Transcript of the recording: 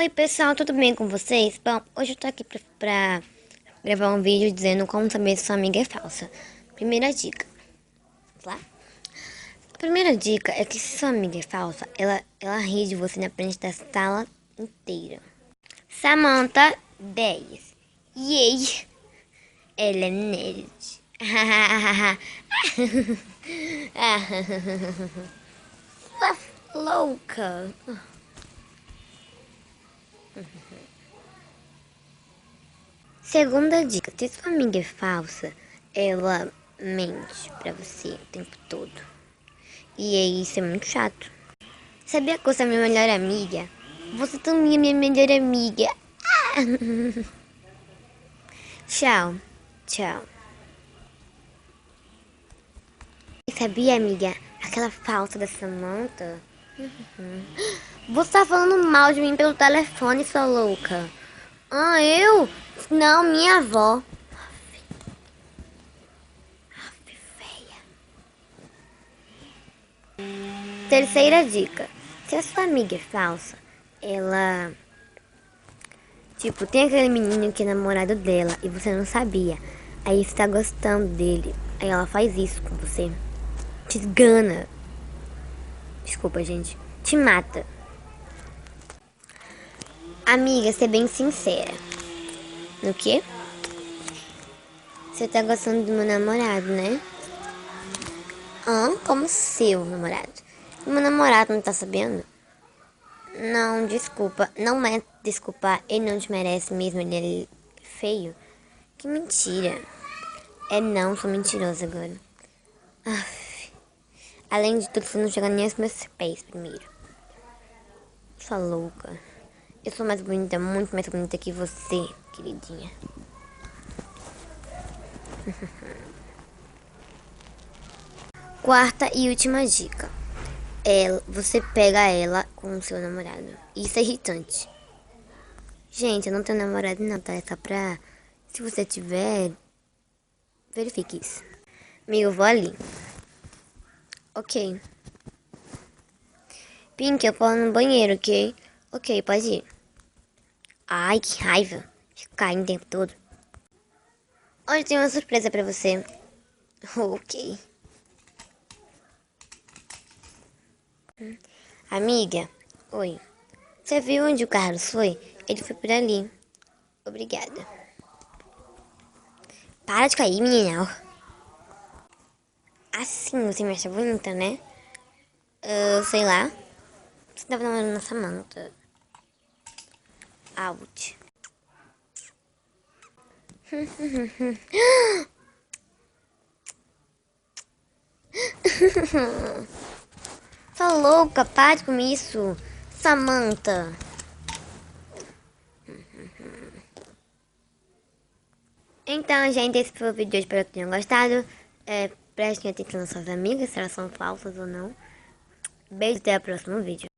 Oi pessoal, tudo bem com vocês? Bom, hoje eu tô aqui pra gravar um vídeo dizendo como saber se sua amiga é falsa. Primeira dica. Vamos lá? A primeira dica é que se sua amiga é falsa, ela ri de você na frente da sala inteira. Samantha 10. Yay! Ela é nerd. Sua louca. Segunda dica, se sua amiga é falsa, ela mente pra você o tempo todo. E aí isso é muito chato. Sabia que você é minha melhor amiga? Você também é minha melhor amiga. Ah! Tchau, tchau. E sabia, amiga, aquela falsa da Samantha? Você tá falando mal de mim pelo telefone, sua louca. Ah, eu? Não, minha avó. Feia. Terceira dica. Se a sua amiga é falsa, ela... Tipo, tem aquele menino que é namorado dela e você não sabia. Aí você tá gostando dele. Aí ela faz isso com você. Te esgana. Desculpa, gente. Te mata. Amiga, ser bem sincera. No quê? Você tá gostando do meu namorado, né? Ah, como seu namorado? Meu namorado não tá sabendo? Não, desculpa. Não é desculpar. Ele não te merece mesmo. Ele é feio. Que mentira. É não, sou mentirosa agora. Aff. Além de tudo, você não chega nem aos meus pés primeiro. Sua louca. Eu sou mais bonita, muito mais bonita que você, queridinha. Quarta e última dica. Você pega ela com o seu namorado. Isso é irritante. Gente, eu não tenho namorado não, tá? É só pra... Se você tiver... Verifique isso. Amigo, eu vou ali. Ok. Pink, eu vou no banheiro, ok? Ok, pode ir. Ai, que raiva. Fico caindo o tempo todo. Hoje tem uma surpresa pra você. Ok. Amiga, oi. Você viu onde o Carlos foi? Ele foi por ali. Obrigada. Para de cair, menina. Assim você me acha bonita, né? Sei lá. Você tava namorando a Samantha. Out. Tá louca? Pare com isso. Samantha. Então, gente, esse foi o vídeo de hoje. Espero que tenham gostado. Prestem atenção nas suas amigas, se elas são falsas ou não. Beijo, até o próximo vídeo.